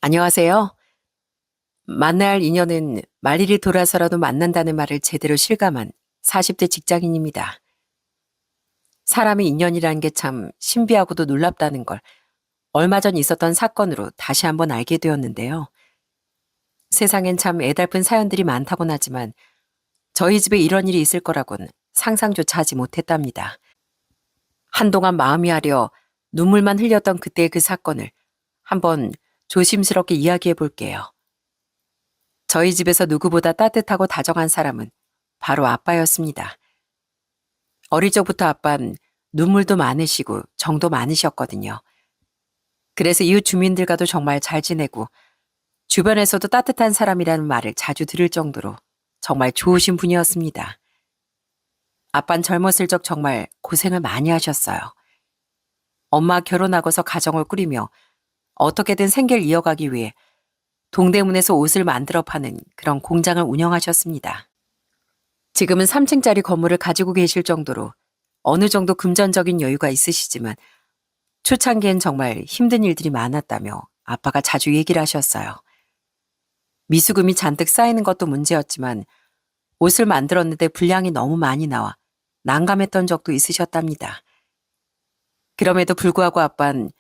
안녕하세요. 만날 인연은 말일이 돌아서라도 만난다는 말을 제대로 실감한 40대 직장인입니다. 사람의 인연이라는 게 참 신비하고도 놀랍다는 걸 얼마 전 있었던 사건으로 다시 한번 알게 되었는데요. 세상엔 참 애달픈 사연들이 많다곤 하지만 저희 집에 이런 일이 있을 거라곤 상상조차 하지 못했답니다. 한동안 마음이 아려 눈물만 흘렸던 그때의 그 사건을 한번 조심스럽게 이야기해 볼게요. 저희 집에서 누구보다 따뜻하고 다정한 사람은 바로 아빠였습니다. 어릴 적부터 아빠는 눈물도 많으시고 정도 많으셨거든요. 그래서 이웃 주민들과도 정말 잘 지내고 주변에서도 따뜻한 사람이라는 말을 자주 들을 정도로 정말 좋으신 분이었습니다. 아빠는 젊었을 적 정말 고생을 많이 하셨어요. 엄마 결혼하고서 가정을 꾸리며 어떻게든 생계를 이어가기 위해 동대문에서 옷을 만들어 파는 그런 공장을 운영하셨습니다. 지금은 3층짜리 건물을 가지고 계실 정도로 어느 정도 금전적인 여유가 있으시지만 초창기엔 정말 힘든 일들이 많았다며 아빠가 자주 얘기를 하셨어요. 미수금이 잔뜩 쌓이는 것도 문제였지만 옷을 만들었는데 분량이 너무 많이 나와 난감했던 적도 있으셨답니다. 그럼에도 불구하고 아빠는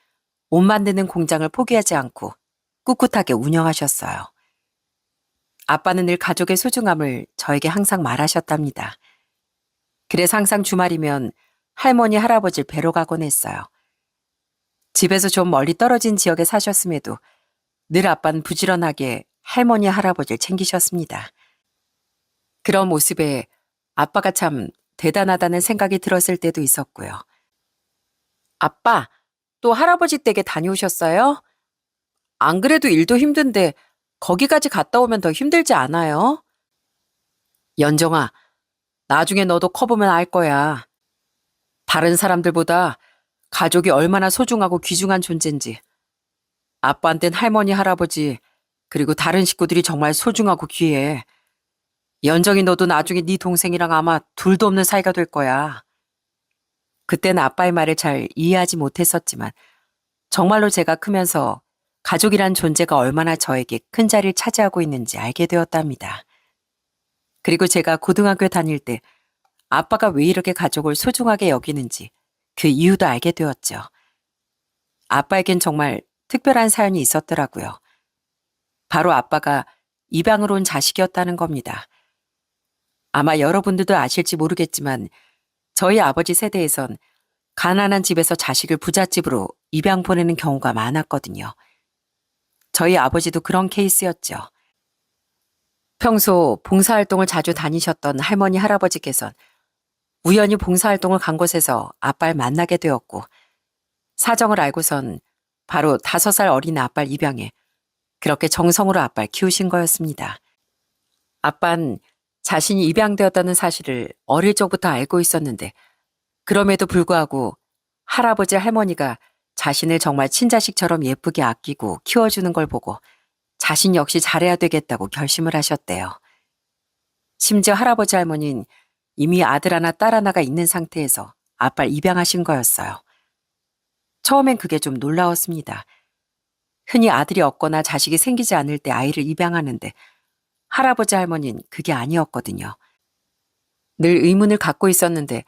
옷 만드는 공장을 포기하지 않고 꿋꿋하게 운영하셨어요. 아빠는 늘 가족의 소중함을 저에게 항상 말하셨답니다. 그래서 항상 주말이면 할머니, 할아버지를 뵈러 가곤 했어요. 집에서 좀 멀리 떨어진 지역에 사셨음에도 늘 아빠는 부지런하게 할머니, 할아버지를 챙기셨습니다. 그런 모습에 아빠가 참 대단하다는 생각이 들었을 때도 있었고요. 아빠, 또 할아버지 댁에 다녀오셨어요? 안 그래도 일도 힘든데 거기까지 갔다 오면 더 힘들지 않아요? 연정아, 나중에 너도 커보면 알 거야. 다른 사람들보다 가족이 얼마나 소중하고 귀중한 존재인지. 아빠한텐 할머니, 할아버지, 그리고 다른 식구들이 정말 소중하고 귀해. 연정이 너도 나중에 네 동생이랑 아마 둘도 없는 사이가 될 거야. 그때는 아빠의 말을 잘 이해하지 못했었지만 정말로 제가 크면서 가족이란 존재가 얼마나 저에게 큰 자리를 차지하고 있는지 알게 되었답니다. 그리고 제가 고등학교 다닐 때 아빠가 왜 이렇게 가족을 소중하게 여기는지 그 이유도 알게 되었죠. 아빠에겐 정말 특별한 사연이 있었더라고요. 바로 아빠가 입양으로 온 자식이었다는 겁니다. 아마 여러분들도 아실지 모르겠지만 저희 아버지 세대에선 가난한 집에서 자식을 부잣집으로 입양 보내는 경우가 많았거든요. 저희 아버지도 그런 케이스였죠. 평소 봉사활동을 자주 다니셨던 할머니, 할아버지께선 우연히 봉사활동을 간 곳에서 아빠를 만나게 되었고 사정을 알고선 바로 5살 어린 아빠를 입양해 그렇게 정성으로 아빠를 키우신 거였습니다. 아빠는 자신이 입양되었다는 사실을 어릴 적부터 알고 있었는데 그럼에도 불구하고 할아버지, 할머니가 자신을 정말 친자식처럼 예쁘게 아끼고 키워주는 걸 보고 자신 역시 잘해야 되겠다고 결심을 하셨대요. 심지어 할아버지, 할머니는 이미 아들 하나, 딸 하나가 있는 상태에서 아빠를 입양하신 거였어요. 처음엔 그게 좀 놀라웠습니다. 흔히 아들이 없거나 자식이 생기지 않을 때 아이를 입양하는데 할아버지, 할머니는 그게 아니었거든요. 늘 의문을 갖고 있었는데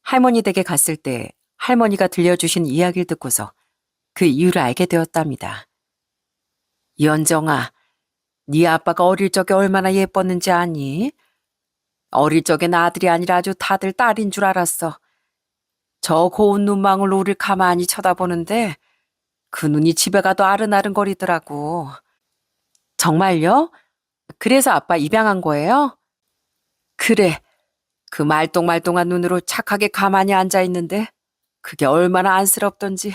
할머니 댁에 갔을 때 할머니가 들려주신 이야기를 듣고서 그 이유를 알게 되었답니다. 연정아, 네 아빠가 어릴 적에 얼마나 예뻤는지 아니? 어릴 적엔 아들이 아니라 아주 다들 딸인 줄 알았어. 저 고운 눈망울로 우릴 가만히 쳐다보는데 그 눈이 집에 가도 아른아른거리더라고. 정말요? 그래서 아빠 입양한 거예요? 그래. 그 말똥말똥한 눈으로 착하게 가만히 앉아있는데 그게 얼마나 안쓰럽던지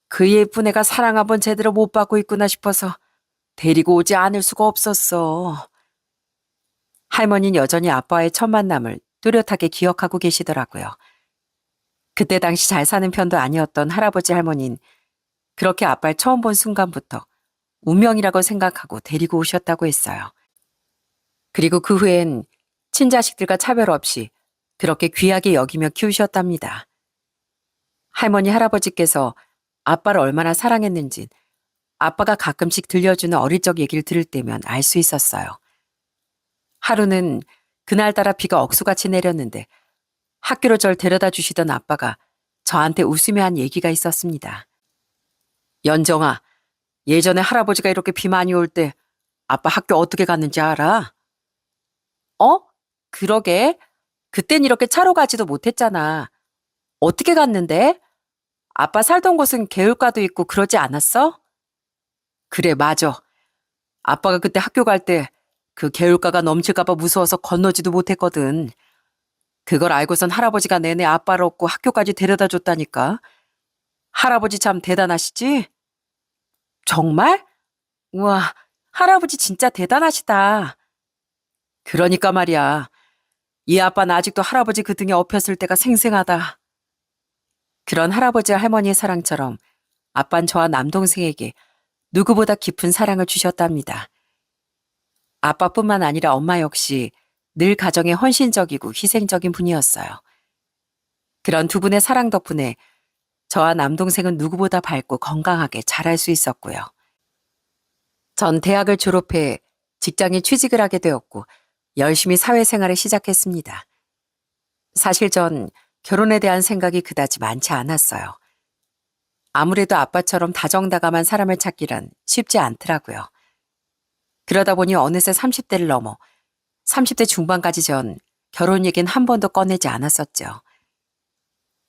그 예쁜 애가 사랑 한번 제대로 못 받고 있구나 싶어서 데리고 오지 않을 수가 없었어. 할머니는 여전히 아빠와의 첫 만남을 뚜렷하게 기억하고 계시더라고요. 그때 당시 잘 사는 편도 아니었던 할아버지 할머니는 그렇게 아빠를 처음 본 순간부터 운명이라고 생각하고 데리고 오셨다고 했어요. 그리고 그 후엔 친자식들과 차별 없이 그렇게 귀하게 여기며 키우셨답니다. 할머니, 할아버지께서 아빠를 얼마나 사랑했는지 아빠가 가끔씩 들려주는 어릴 적 얘기를 들을 때면 알 수 있었어요. 하루는 그날따라 비가 억수같이 내렸는데 학교로 절 데려다 주시던 아빠가 저한테 웃으며 한 얘기가 있었습니다. 연정아, 예전에 할아버지가 이렇게 비 많이 올 때 아빠 학교 어떻게 갔는지 알아? 어? 그러게. 그땐 이렇게 차로 가지도 못했잖아. 어떻게 갔는데? 아빠 살던 곳은 개울가도 있고 그러지 않았어? 그래, 맞아. 아빠가 그때 학교 갈 때 그 개울가가 넘칠까봐 무서워서 건너지도 못했거든. 그걸 알고선 할아버지가 내내 아빠를 업고 학교까지 데려다 줬다니까. 할아버지 참 대단하시지? 정말? 우와, 할아버지 진짜 대단하시다. 그러니까 말이야. 이 아빠는 아직도 할아버지 그 등에 업혔을 때가 생생하다. 그런 할아버지와 할머니의 사랑처럼 아빤 저와 남동생에게 누구보다 깊은 사랑을 주셨답니다. 아빠뿐만 아니라 엄마 역시 늘 가정에 헌신적이고 희생적인 분이었어요. 그런 두 분의 사랑 덕분에 저와 남동생은 누구보다 밝고 건강하게 자랄 수 있었고요. 전 대학을 졸업해 직장에 취직을 하게 되었고 열심히 사회생활을 시작했습니다. 사실 전 결혼에 대한 생각이 그다지 많지 않았어요. 아무래도 아빠처럼 다정다감한 사람을 찾기란 쉽지 않더라고요. 그러다 보니 어느새 30대를 넘어 30대 중반까지 전 결혼 얘기는 한 번도 꺼내지 않았었죠.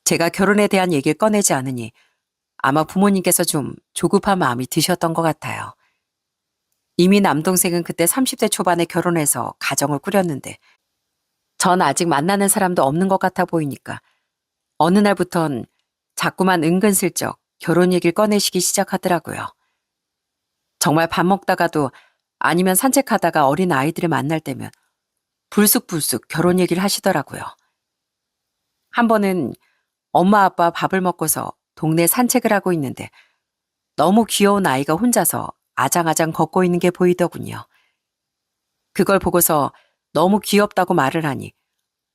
제가 결혼에 대한 얘기를 꺼내지 않으니 아마 부모님께서 좀 조급한 마음이 드셨던 것 같아요. 이미 남동생은 그때 30대 초반에 결혼해서 가정을 꾸렸는데 전 아직 만나는 사람도 없는 것 같아 보이니까 어느 날부턴 자꾸만 은근슬쩍 결혼 얘기를 꺼내시기 시작하더라고요. 정말 밥 먹다가도 아니면 산책하다가 어린 아이들을 만날 때면 불쑥불쑥 결혼 얘기를 하시더라고요. 한 번은 엄마 아빠 밥을 먹고서 동네 산책을 하고 있는데 너무 귀여운 아이가 혼자서 아장아장 걷고 있는 게 보이더군요. 그걸 보고서 너무 귀엽다고 말을 하니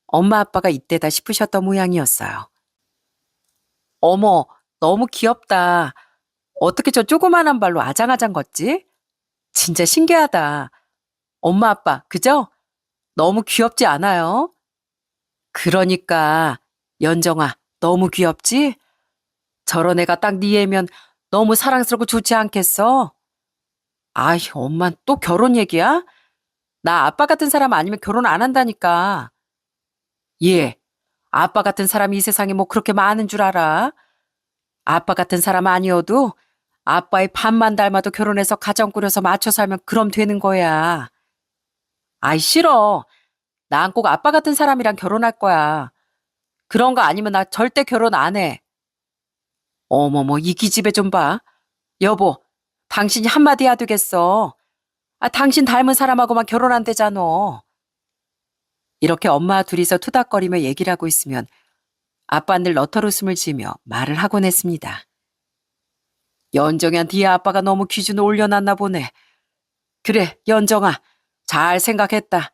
엄마 아빠가 이때다 싶으셨던 모양이었어요. 어머, 너무 귀엽다. 어떻게 저 조그만한 발로 아장아장 걷지? 진짜 신기하다. 엄마 아빠, 그죠? 너무 귀엽지 않아요? 그러니까 연정아, 너무 귀엽지? 저런 애가 딱 네 애면 너무 사랑스럽고 좋지 않겠어? 아이, 엄만 또 결혼 얘기야? 나 아빠 같은 사람 아니면 결혼 안 한다니까. 예, 아빠 같은 사람이 이 세상에 뭐 그렇게 많은 줄 알아? 아빠 같은 사람 아니어도 아빠의 반만 닮아도 결혼해서 가정 꾸려서 맞춰 살면 그럼 되는 거야. 아이, 싫어. 난 꼭 아빠 같은 사람이랑 결혼할 거야. 그런 거 아니면 나 절대 결혼 안 해. 어머머, 이 기집애 좀 봐. 여보, 당신이 한마디 해야 되겠어. 아, 당신 닮은 사람하고만 결혼한대잖아. 이렇게 엄마와 둘이서 투닥거리며 얘기를 하고 있으면 아빠는 늘 너털웃음을 지으며 말을 하곤 했습니다. 연정이한테 네 아빠가 너무 기준을 올려놨나 보네. 그래, 연정아, 잘 생각했다.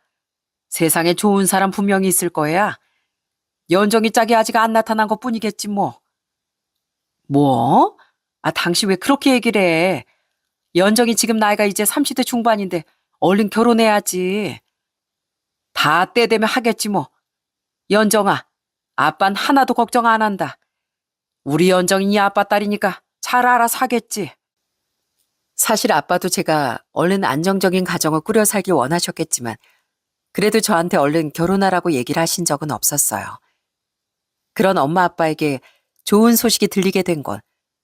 세상에 좋은 사람 분명히 있을 거야. 연정이 짝이 아직 안 나타난 것 뿐이겠지 뭐. 뭐? 아, 당신 왜 그렇게 얘기를 해? 연정이 지금 나이가 이제 30대 중반인데 얼른 결혼해야지. 다 때 되면 하겠지 뭐. 연정아, 아빤 하나도 걱정 안 한다. 우리 연정이 네 아빠 딸이니까 잘 알아서 하겠지. 사실 아빠도 제가 얼른 안정적인 가정을 꾸려 살길 원하셨겠지만 그래도 저한테 얼른 결혼하라고 얘기를 하신 적은 없었어요. 그런 엄마 아빠에게 좋은 소식이 들리게 된 건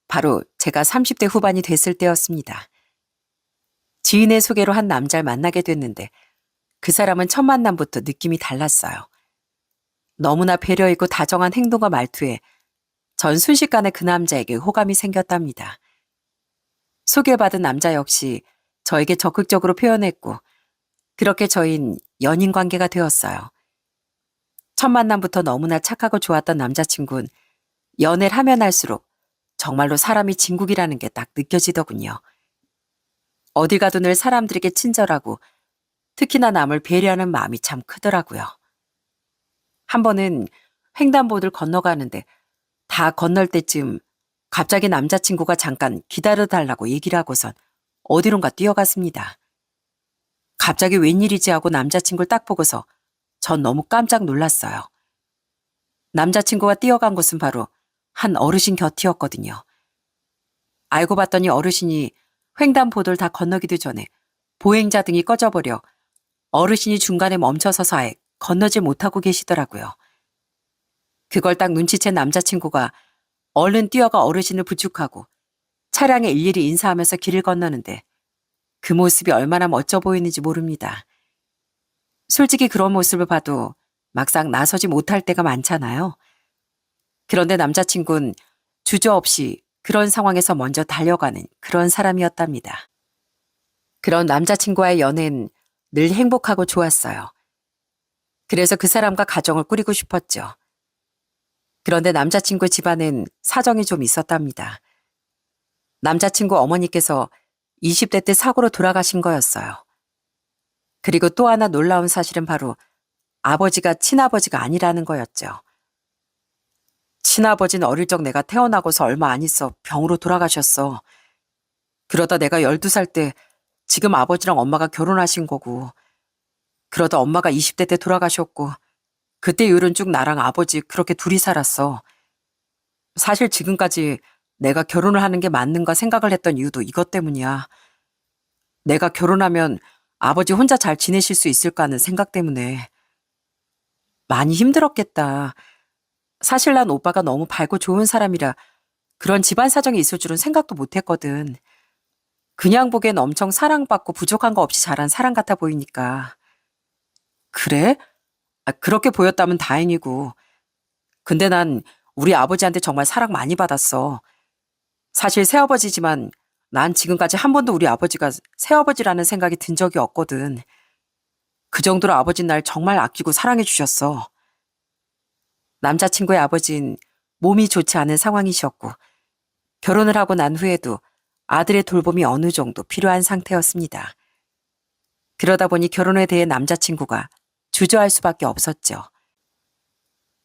바로 제가 30대 후반이 됐을 때였습니다. 지인의 소개로 한 남자를 만나게 됐는데 그 사람은 첫 만남부터 느낌이 달랐어요. 너무나 배려있고 다정한 행동과 말투에 전 순식간에 그 남자에게 호감이 생겼답니다. 소개받은 남자 역시 저에게 적극적으로 표현했고 그렇게 저희는 연인 관계가 되었어요. 첫 만남부터 너무나 착하고 좋았던 남자친구는 연애를 하면 할수록 정말로 사람이 진국이라는 게 딱 느껴지더군요. 어딜 가도 늘 사람들에게 친절하고 특히나 남을 배려하는 마음이 참 크더라고요. 한 번은 횡단보도를 건너가는데 다 건널 때쯤 갑자기 남자친구가 잠깐 기다려달라고 얘기를 하고선 어디론가 뛰어갔습니다. 갑자기 웬일이지 하고 남자친구를 딱 보고서 전 너무 깜짝 놀랐어요. 남자친구가 뛰어간 곳은 바로 한 어르신 곁이었거든요. 알고 봤더니 어르신이 횡단보도를 다 건너기도 전에 보행자 등이 꺼져버려 어르신이 중간에 멈춰서서 아예 건너질 못하고 계시더라고요. 그걸 딱 눈치챈 남자친구가 얼른 뛰어가 어르신을 부축하고 차량에 일일이 인사하면서 길을 건너는데 그 모습이 얼마나 멋져 보이는지 모릅니다. 솔직히 그런 모습을 봐도 막상 나서지 못할 때가 많잖아요. 그런데 남자친구는 주저없이 그런 상황에서 먼저 달려가는 그런 사람이었답니다. 그런 남자친구와의 연애는 늘 행복하고 좋았어요. 그래서 그 사람과 가정을 꾸리고 싶었죠. 그런데 남자친구 집안엔 사정이 좀 있었답니다. 남자친구 어머니께서 20대 때 사고로 돌아가신 거였어요. 그리고 또 하나 놀라운 사실은 바로 아버지가 친아버지가 아니라는 거였죠. 친아버지는 어릴 적 내가 태어나고서 얼마 안 있어 병으로 돌아가셨어. 그러다 내가 12살 때 지금 아버지랑 엄마가 결혼하신 거고, 그러다 엄마가 20대 때 돌아가셨고, 그때 이후로는 쭉 나랑 아버지 그렇게 둘이 살았어. 사실 지금까지 내가 결혼을 하는 게 맞는가 생각을 했던 이유도 이것 때문이야. 내가 결혼하면 아버지 혼자 잘 지내실 수 있을까 하는 생각 때문에. 많이 힘들었겠다. 사실 난 오빠가 너무 밝고 좋은 사람이라 그런 집안 사정이 있을 줄은 생각도 못 했거든. 그냥 보기엔 엄청 사랑받고 부족한 거 없이 자란 사람 같아 보이니까. 그래? 그렇게 보였다면 다행이고. 근데 난 우리 아버지한테 정말 사랑 많이 받았어. 사실 새아버지지만 난 지금까지 한 번도 우리 아버지가 새아버지라는 생각이 든 적이 없거든. 그 정도로 아버지는 날 정말 아끼고 사랑해 주셨어. 남자친구의 아버지는 몸이 좋지 않은 상황이셨고 결혼을 하고 난 후에도 아들의 돌봄이 어느 정도 필요한 상태였습니다. 그러다 보니 결혼에 대해 남자친구가 주저할 수밖에 없었죠.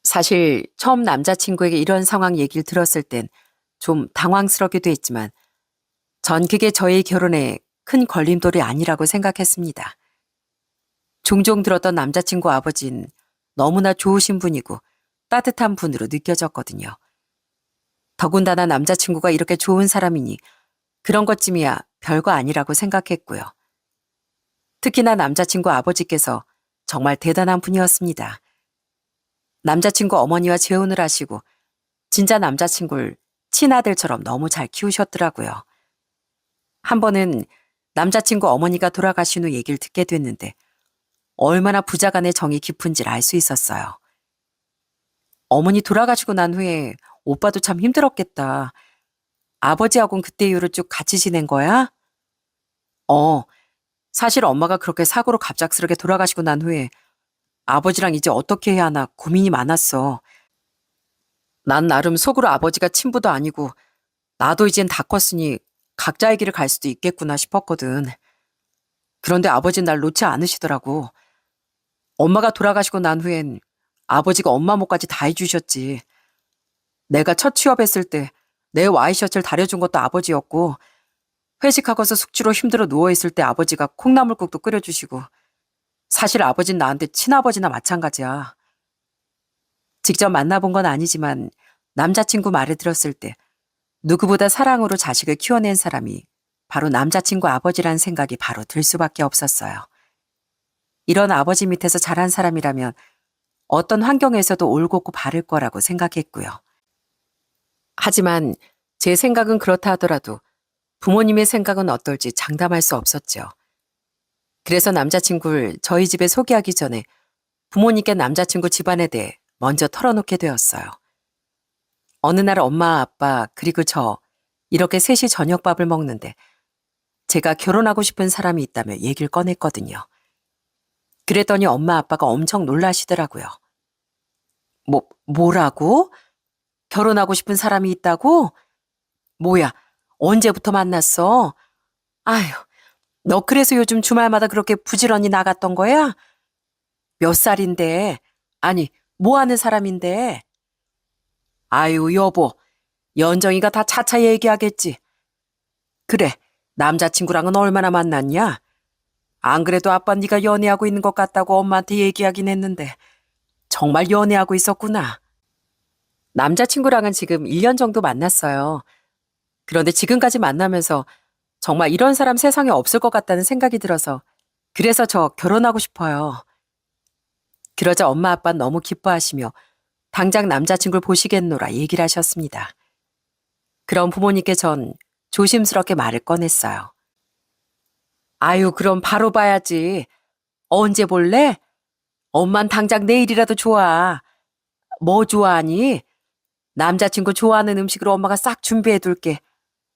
사실 처음 남자친구에게 이런 상황 얘기를 들었을 땐 좀 당황스럽기도 했지만 전 그게 저희 결혼에 큰 걸림돌이 아니라고 생각했습니다. 종종 들었던 남자친구 아버지는 너무나 좋으신 분이고 따뜻한 분으로 느껴졌거든요. 더군다나 남자친구가 이렇게 좋은 사람이니 그런 것쯤이야 별거 아니라고 생각했고요. 특히나 남자친구 아버지께서 정말 대단한 분이었습니다. 남자친구 어머니와 재혼을 하시고 진짜 남자친구를 친아들처럼 너무 잘 키우셨더라고요. 한 번은 남자친구 어머니가 돌아가신 후 얘기를 듣게 됐는데 얼마나 부자간의 정이 깊은지를 알 수 있었어요. 어머니 돌아가시고 난 후에 오빠도 참 힘들었겠다. 아버지하고는 그때 이후로 쭉 같이 지낸 거야? 어, 사실 엄마가 그렇게 사고로 갑작스럽게 돌아가시고 난 후에 아버지랑 이제 어떻게 해야 하나 고민이 많았어. 난 나름 속으로 아버지가 친부도 아니고 나도 이젠 다 컸으니 각자의 길을 갈 수도 있겠구나 싶었거든. 그런데 아버지는 날 놓지 않으시더라고. 엄마가 돌아가시고 난 후엔 아버지가 엄마 몫까지 다 해주셨지. 내가 첫 취업했을 때 내 와이셔츠를 다려준 것도 아버지였고 회식하고서 숙취로 힘들어 누워있을 때 아버지가 콩나물국도 끓여주시고 사실 아버지는 나한테 친아버지나 마찬가지야. 직접 만나본 건 아니지만 남자친구 말을 들었을 때 누구보다 사랑으로 자식을 키워낸 사람이 바로 남자친구 아버지란 생각이 바로 들 수밖에 없었어요. 이런 아버지 밑에서 자란 사람이라면 어떤 환경에서도 올곧고 바를 거라고 생각했고요. 하지만 제 생각은 그렇다 하더라도 부모님의 생각은 어떨지 장담할 수 없었죠. 그래서 남자친구를 저희 집에 소개하기 전에 부모님께 남자친구 집안에 대해 먼저 털어놓게 되었어요. 어느 날 엄마, 아빠, 그리고 저 이렇게 셋이 저녁밥을 먹는데 제가 결혼하고 싶은 사람이 있다며 얘기를 꺼냈거든요. 그랬더니 엄마, 아빠가 엄청 놀라시더라고요. 뭐라고? 결혼하고 싶은 사람이 있다고? 뭐야, 언제부터 만났어? 아휴, 너 그래서 요즘 주말마다 그렇게 부지런히 나갔던 거야? 몇 살인데? 아니, 뭐 하는 사람인데? 아유, 여보, 연정이가 다 차차 얘기하겠지. 그래, 남자친구랑은 얼마나 만났냐? 안 그래도 아빠 네가 연애하고 있는 것 같다고 엄마한테 얘기하긴 했는데 정말 연애하고 있었구나. 남자친구랑은 지금 1년 정도 만났어요. 그런데 지금까지 만나면서 정말 이런 사람 세상에 없을 것 같다는 생각이 들어서 그래서 저 결혼하고 싶어요. 그러자 엄마 아빠는 너무 기뻐하시며 당장 남자친구를 보시겠노라 얘기를 하셨습니다. 그럼 부모님께 전 조심스럽게 말을 꺼냈어요. 아유, 그럼 바로 봐야지. 언제 볼래? 엄만 당장 내일이라도 좋아. 뭐 좋아하니? 남자친구 좋아하는 음식으로 엄마가 싹 준비해 둘게.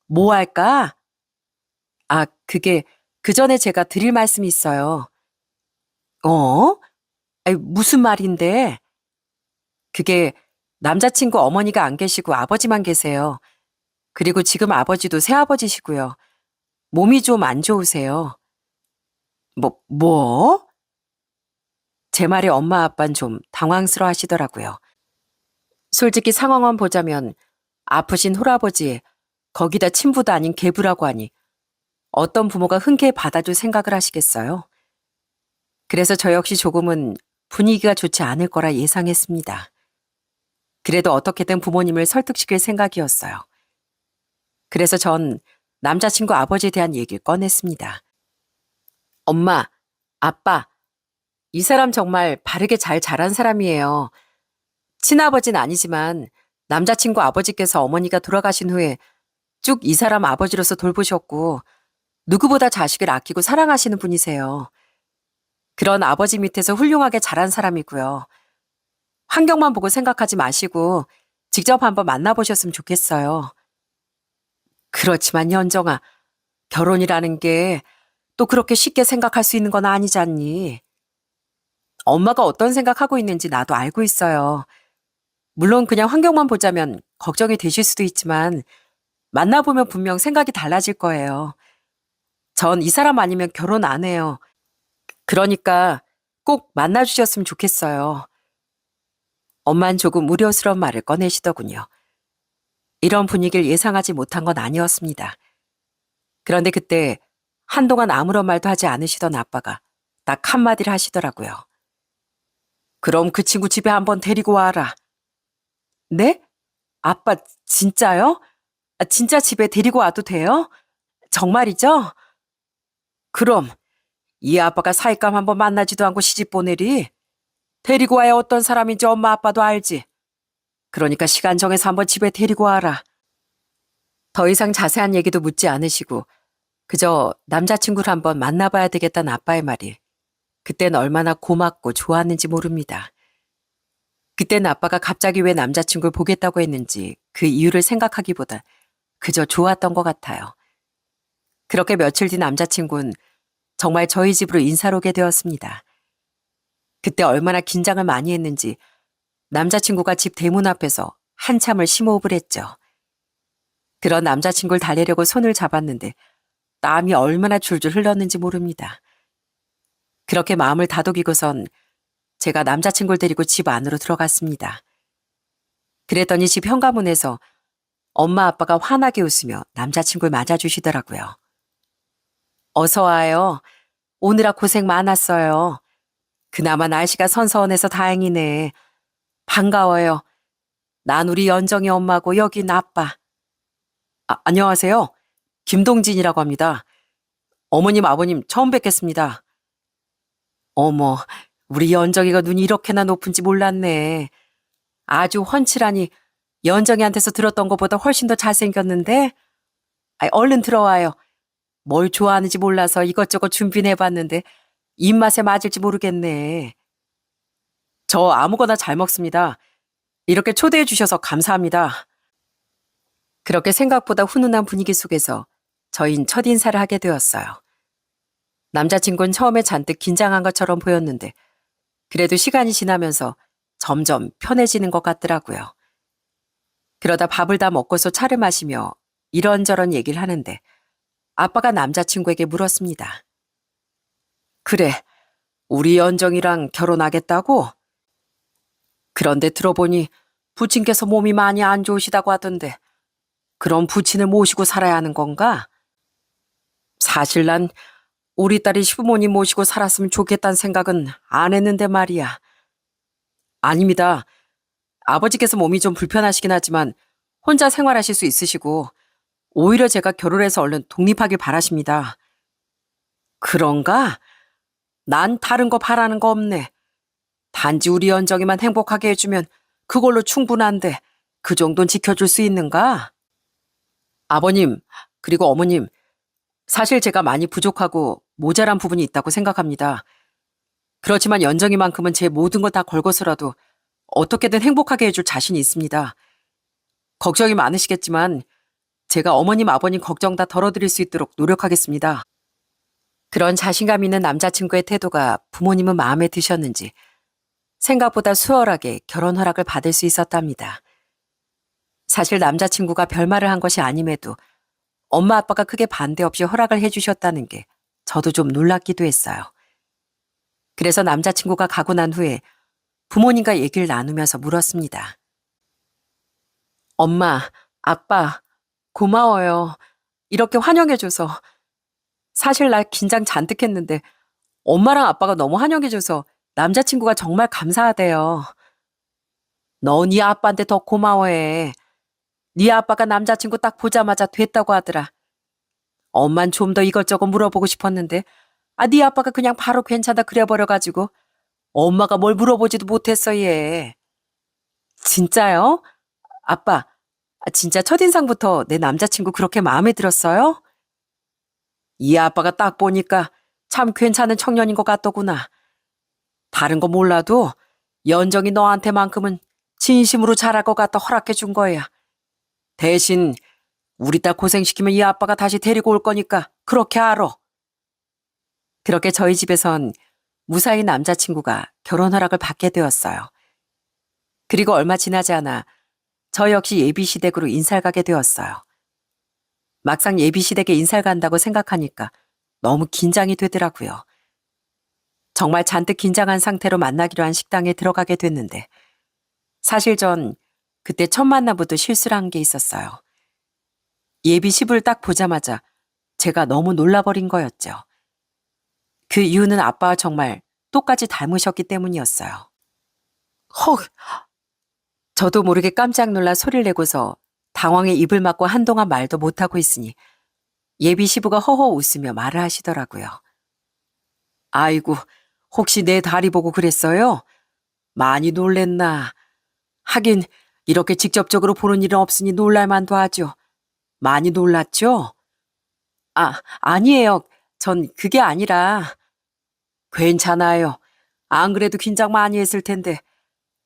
뭐 할까? 아, 그게 그 전에 제가 드릴 말씀이 있어요. 어? 아니, 무슨 말인데? 그게 남자친구 어머니가 안 계시고 아버지만 계세요. 그리고 지금 아버지도 새아버지시고요. 몸이 좀 안 좋으세요. 뭐? 제 말에 엄마 아빠는 좀 당황스러워 하시더라고요. 솔직히 상황만 보자면 아프신 홀아버지에 거기다 친부도 아닌 계부라고 하니 어떤 부모가 흔쾌히 받아줄 생각을 하시겠어요? 그래서 저 역시 조금은 분위기가 좋지 않을 거라 예상했습니다. 그래도 어떻게든 부모님을 설득시킬 생각이었어요. 그래서 전 남자친구 아버지에 대한 얘기를 꺼냈습니다. 엄마, 아빠, 이 사람 정말 바르게 잘 자란 사람이에요. 친아버지는 아니지만 남자친구 아버지께서 어머니가 돌아가신 후에 쭉 이 사람 아버지로서 돌보셨고 누구보다 자식을 아끼고 사랑하시는 분이세요. 그런 아버지 밑에서 훌륭하게 자란 사람이고요. 환경만 보고 생각하지 마시고 직접 한번 만나보셨으면 좋겠어요. 그렇지만 연정아, 결혼이라는 게 또 그렇게 쉽게 생각할 수 있는 건 아니잖니. 엄마가 어떤 생각하고 있는지 나도 알고 있어요. 물론 그냥 환경만 보자면 걱정이 되실 수도 있지만 만나보면 분명 생각이 달라질 거예요. 전 이 사람 아니면 결혼 안 해요. 그러니까 꼭 만나주셨으면 좋겠어요. 엄만 조금 우려스러운 말을 꺼내시더군요. 이런 분위기를 예상하지 못한 건 아니었습니다. 그런데 그때 한동안 아무런 말도 하지 않으시던 아빠가 딱 한마디를 하시더라고요. 그럼 그 친구 집에 한번 데리고 와라. 네? 아빠, 진짜요? 진짜 집에 데리고 와도 돼요? 정말이죠? 그럼 이 아빠가 사윗감 한번 만나지도 않고 시집 보내리. 데리고 와야 어떤 사람인지 엄마 아빠도 알지. 그러니까 시간 정해서 한번 집에 데리고 와라. 더 이상 자세한 얘기도 묻지 않으시고 그저 남자친구를 한번 만나봐야 되겠다는 아빠의 말이 그땐 얼마나 고맙고 좋았는지 모릅니다. 그땐 아빠가 갑자기 왜 남자친구를 보겠다고 했는지 그 이유를 생각하기보다 그저 좋았던 것 같아요. 그렇게 며칠 뒤 남자친구는 정말 저희 집으로 인사를 오게 되었습니다. 그때 얼마나 긴장을 많이 했는지 남자친구가 집 대문 앞에서 한참을 심호흡을 했죠. 그런 남자친구를 달래려고 손을 잡았는데 땀이 얼마나 줄줄 흘렀는지 모릅니다. 그렇게 마음을 다독이고선 제가 남자친구를 데리고 집 안으로 들어갔습니다. 그랬더니 집 현관문에서 엄마 아빠가 환하게 웃으며 남자친구를 맞아주시더라고요. 어서 와요. 오느라 고생 많았어요. 그나마 날씨가 선선해서 다행이네. 반가워요. 난 우리 연정이 엄마고 여긴 아빠. 안녕하세요. 김동진이라고 합니다. 어머님, 아버님 처음 뵙겠습니다. 어머, 우리 연정이가 눈이 이렇게나 높은지 몰랐네. 아주 훤칠하니 연정이한테서 들었던 것보다 훨씬 더 잘생겼는데? 얼른 들어와요. 뭘 좋아하는지 몰라서 이것저것 준비해봤는데 입맛에 맞을지 모르겠네. 저 아무거나 잘 먹습니다. 이렇게 초대해 주셔서 감사합니다. 그렇게 생각보다 훈훈한 분위기 속에서 저희는 첫인사를 하게 되었어요. 남자친구는 처음에 잔뜩 긴장한 것처럼 보였는데 그래도 시간이 지나면서 점점 편해지는 것 같더라고요. 그러다 밥을 다 먹고서 차를 마시며 이런저런 얘기를 하는데 아빠가 남자친구에게 물었습니다. 그래, 우리 연정이랑 결혼하겠다고? 그런데 들어보니 부친께서 몸이 많이 안 좋으시다고 하던데 그런 부친을 모시고 살아야 하는 건가? 사실 난 우리 딸이 시부모님 모시고 살았으면 좋겠다는 생각은 안 했는데 말이야. 아닙니다. 아버지께서 몸이 좀 불편하시긴 하지만 혼자 생활하실 수 있으시고 오히려 제가 결혼해서 얼른 독립하길 바라십니다. 그런가? 난 다른 거 바라는 거 없네. 단지 우리 연정이만 행복하게 해주면 그걸로 충분한데 그 정도는 지켜줄 수 있는가? 아버님, 그리고 어머님, 사실 제가 많이 부족하고 모자란 부분이 있다고 생각합니다. 그렇지만 연정이만큼은 제 모든 걸 다 걸고서라도 어떻게든 행복하게 해줄 자신이 있습니다. 걱정이 많으시겠지만 제가 어머님, 아버님 걱정 다 덜어드릴 수 있도록 노력하겠습니다. 그런 자신감 있는 남자친구의 태도가 부모님은 마음에 드셨는지 생각보다 수월하게 결혼 허락을 받을 수 있었답니다. 사실 남자친구가 별말을 한 것이 아님에도 엄마 아빠가 크게 반대 없이 허락을 해주셨다는 게 저도 좀 놀랍기도 했어요. 그래서 남자친구가 가고 난 후에 부모님과 얘기를 나누면서 물었습니다. 엄마, 아빠, 고마워요. 이렇게 환영해줘서. 사실 나 긴장 잔뜩 했는데 엄마랑 아빠가 너무 환영해줘서 남자친구가 정말 감사하대요. 너 네 아빠한테 더 고마워해. 네 아빠가 남자친구 딱 보자마자 됐다고 하더라. 엄만 좀 더 이것저것 물어보고 싶었는데 네 아빠가 그냥 바로 괜찮다 그래버려가지고 엄마가 뭘 물어보지도 못했어 얘. 진짜요? 아빠, 진짜 첫인상부터 내 남자친구 그렇게 마음에 들었어요? 이 아빠가 딱 보니까 참 괜찮은 청년인 것 같더구나. 다른 거 몰라도 연정이 너한테만큼은 진심으로 잘할 것 같아 허락해 준 거야. 대신 우리 딸 고생시키면 이 아빠가 다시 데리고 올 거니까 그렇게 알아. 그렇게 저희 집에선 무사히 남자친구가 결혼 허락을 받게 되었어요. 그리고 얼마 지나지 않아 저 역시 예비시댁으로 인사를 가게 되었어요. 막상 예비시댁에 인사를 간다고 생각하니까 너무 긴장이 되더라고요. 정말 잔뜩 긴장한 상태로 만나기로 한 식당에 들어가게 됐는데 사실 전 그때 첫 만남부터 실수를 한 게 있었어요. 예비 시부를 딱 보자마자 제가 너무 놀라버린 거였죠. 그 이유는 아빠와 정말 똑같이 닮으셨기 때문이었어요. 헉! 저도 모르게 깜짝 놀라 소리를 내고서 당황해 입을 막고 한동안 말도 못하고 있으니 예비 시부가 허허 웃으며 말을 하시더라고요. 아이고, 혹시 내 다리 보고 그랬어요? 많이 놀랬나? 하긴 이렇게 직접적으로 보는 일은 없으니 놀랄만도 하죠. 많이 놀랐죠? 아니에요. 전 그게 아니라. 괜찮아요. 안 그래도 긴장 많이 했을 텐데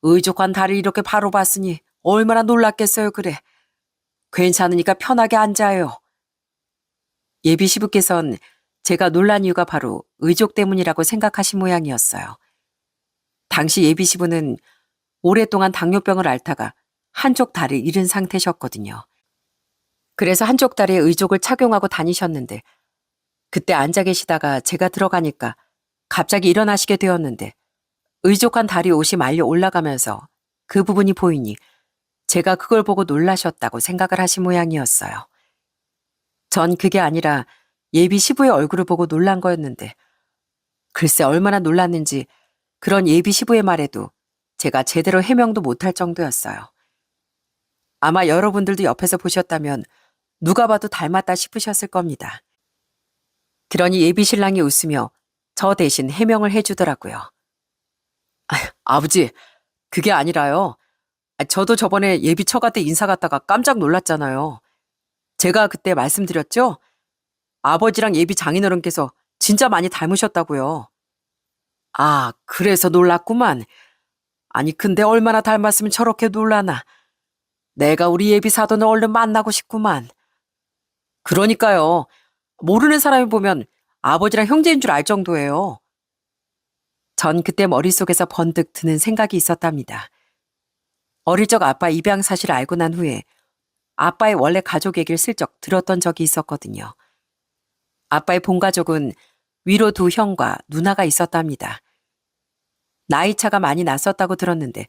의족한 다리를 이렇게 바로 봤으니 얼마나 놀랐겠어요, 그래. 괜찮으니까 편하게 앉아요. 예비 시부께선 제가 놀란 이유가 바로 의족 때문이라고 생각하신 모양이었어요. 당시 예비 시부는 오랫동안 당뇨병을 앓다가 한쪽 다리를 잃은 상태셨거든요. 그래서 한쪽 다리에 의족을 착용하고 다니셨는데 그때 앉아 계시다가 제가 들어가니까 갑자기 일어나시게 되었는데 의족한 다리 옷이 말려 올라가면서 그 부분이 보이니 제가 그걸 보고 놀라셨다고 생각을 하신 모양이었어요. 전 그게 아니라 예비 시부의 얼굴을 보고 놀란 거였는데 글쎄 얼마나 놀랐는지 그런 예비 시부의 말에도 제가 제대로 해명도 못할 정도였어요. 아마 여러분들도 옆에서 보셨다면 누가 봐도 닮았다 싶으셨을 겁니다. 그러니 예비 신랑이 웃으며 저 대신 해명을 해주더라고요. 아버지, 그게 아니라요. 저도 저번에 예비 처가 때 인사 갔다가 깜짝 놀랐잖아요. 제가 그때 말씀드렸죠? 아버지랑 예비 장인어른께서 진짜 많이 닮으셨다고요. 그래서 놀랐구만. 아니, 근데 얼마나 닮았으면 저렇게 놀라나. 내가 우리 예비 사돈을 얼른 만나고 싶구만. 그러니까요. 모르는 사람이 보면 아버지랑 형제인 줄 알 정도예요. 전 그때 머릿속에서 번뜩 드는 생각이 있었답니다. 어릴 적 아빠 입양 사실을 알고 난 후에 아빠의 원래 가족 얘기를 슬쩍 들었던 적이 있었거든요. 아빠의 본가족은 위로 두 형과 누나가 있었답니다. 나이차가 많이 났었다고 들었는데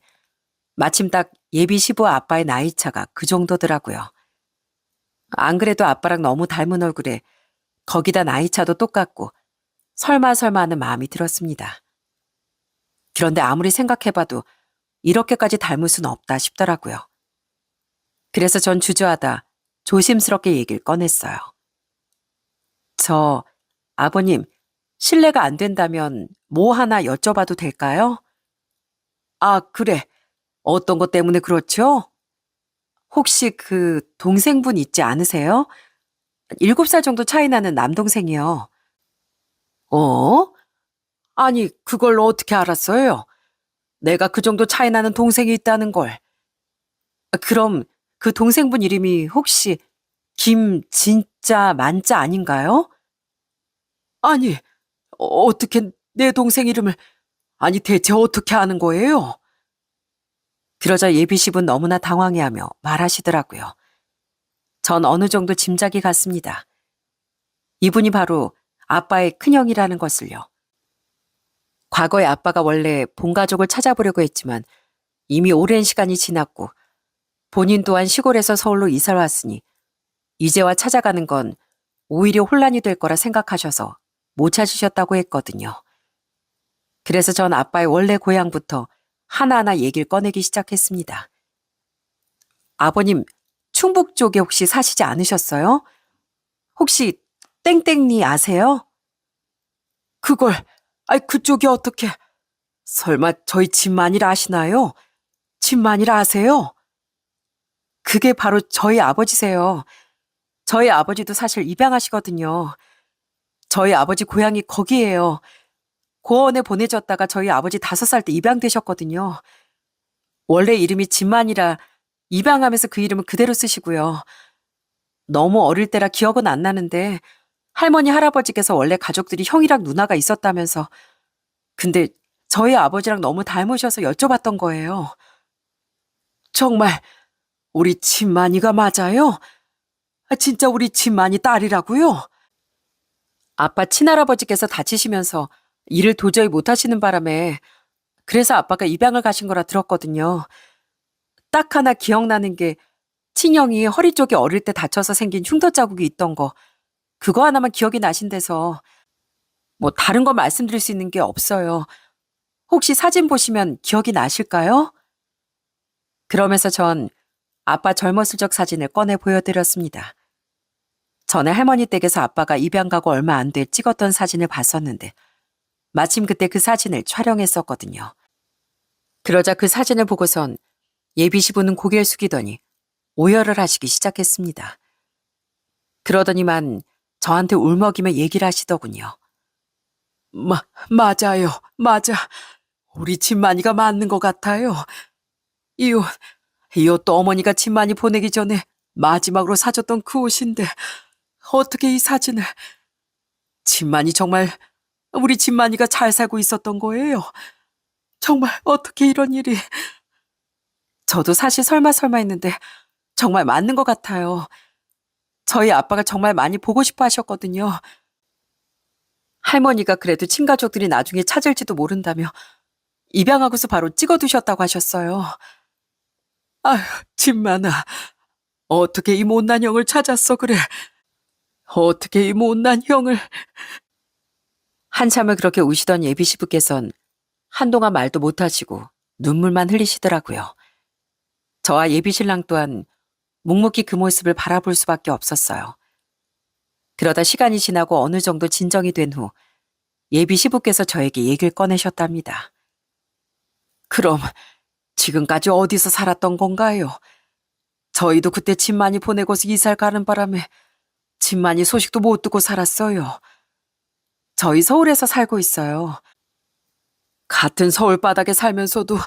마침 딱 예비 시부와 아빠의 나이차가 그 정도더라고요. 안 그래도 아빠랑 너무 닮은 얼굴에 거기다 나이차도 똑같고 설마 하는 마음이 들었습니다. 그런데 아무리 생각해봐도 이렇게까지 닮을 수는 없다 싶더라고요. 그래서 전 주저하다 조심스럽게 얘기를 꺼냈어요. 아버님, 실례가 안 된다면 뭐 하나 여쭤봐도 될까요? 아, 그래. 어떤 것 때문에 그렇죠? 혹시 그 동생분 있지 않으세요? 7살 정도 차이 나는 남동생이요. 어? 아니, 그걸 어떻게 알았어요? 내가 그 정도 차이 나는 동생이 있다는 걸. 그럼 그 동생분 이름이 혹시 진짜 만자 아닌가요? 아니, 어떻게 내 동생 이름을, 아니 대체 어떻게 아는 거예요? 그러자 예비십은 너무나 당황해하며 말하시더라고요. 전 어느 정도 짐작이 갔습니다. 이분이 바로 아빠의 큰형이라는 것을요. 과거에 아빠가 원래 본가족을 찾아보려고 했지만 이미 오랜 시간이 지났고 본인 또한 시골에서 서울로 이사를 왔으니 이제와 찾아가는 건 오히려 혼란이 될 거라 생각하셔서 못 찾으셨다고 했거든요. 그래서 전 아빠의 원래 고향부터 하나하나 얘기를 꺼내기 시작했습니다. 아버님, 충북 쪽에 혹시 사시지 않으셨어요? 혹시 땡땡리 아세요? 그걸, 그쪽이 어떻게, 설마 저희 집만이라 아시나요? 집만이라 아세요? 그게 바로 저희 아버지세요. 저희 아버지도 사실 입양하시거든요. 저희 아버지 고향이 거기예요. 고아원에 보내졌다가 저희 아버지 5살 때 입양되셨거든요. 원래 이름이 진만이라 입양하면서 그 이름을 그대로 쓰시고요. 너무 어릴 때라 기억은 안 나는데 할머니 할아버지께서 원래 가족들이 형이랑 누나가 있었다면서 근데 저희 아버지랑 너무 닮으셔서 여쭤봤던 거예요. 정말 우리 진만이가 맞아요? 진짜 우리 진만이 딸이라고요? 아빠 친할아버지께서 다치시면서 일을 도저히 못 하시는 바람에 그래서 아빠가 입양을 가신 거라 들었거든요. 딱 하나 기억나는 게 친형이 허리 쪽에 어릴 때 다쳐서 생긴 흉터 자국이 있던 거. 그거 하나만 기억이 나신대서 뭐 다른 거 말씀드릴 수 있는 게 없어요. 혹시 사진 보시면 기억이 나실까요? 그러면서 전 아빠 젊었을 적 사진을 꺼내 보여드렸습니다. 전에 할머니 댁에서 아빠가 입양 가고 얼마 안 돼 찍었던 사진을 봤었는데 마침 그때 그 사진을 촬영했었거든요. 그러자 그 사진을 보고선 예비시부는 고개를 숙이더니 오열을 하시기 시작했습니다. 그러더니만 저한테 울먹이며 얘기를 하시더군요. 맞아요. 맞아. 우리 진만이가 맞는 것 같아요. 이 옷도 어머니가 진만이 보내기 전에 마지막으로 사줬던 그 옷인데 어떻게 이 사진을. 진만이 정말 우리 진만이가 잘 살고 있었던 거예요. 정말 어떻게 이런 일이. 저도 사실 설마 했는데 정말 맞는 것 같아요. 저희 아빠가 정말 많이 보고 싶어 하셨거든요. 할머니가 그래도 친가족들이 나중에 찾을지도 모른다며 입양하고서 바로 찍어두셨다고 하셨어요. 아휴, 진만아. 어떻게 이 못난 형을 찾았어 그래. 어떻게 이 못난 형을. 한참을 그렇게 우시던 예비시부께선 한동안 말도 못하시고 눈물만 흘리시더라고요. 저와 예비신랑 또한 묵묵히 그 모습을 바라볼 수밖에 없었어요. 그러다 시간이 지나고 어느 정도 진정이 된 후 예비시부께서 저에게 얘기를 꺼내셨답니다. 그럼 지금까지 어디서 살았던 건가요? 저희도 그때 진만이 보내고서 이사를 가는 바람에 진만이 소식도 못 듣고 살았어요. 저희 서울에서 살고 있어요. 같은 서울 바닥에 살면서도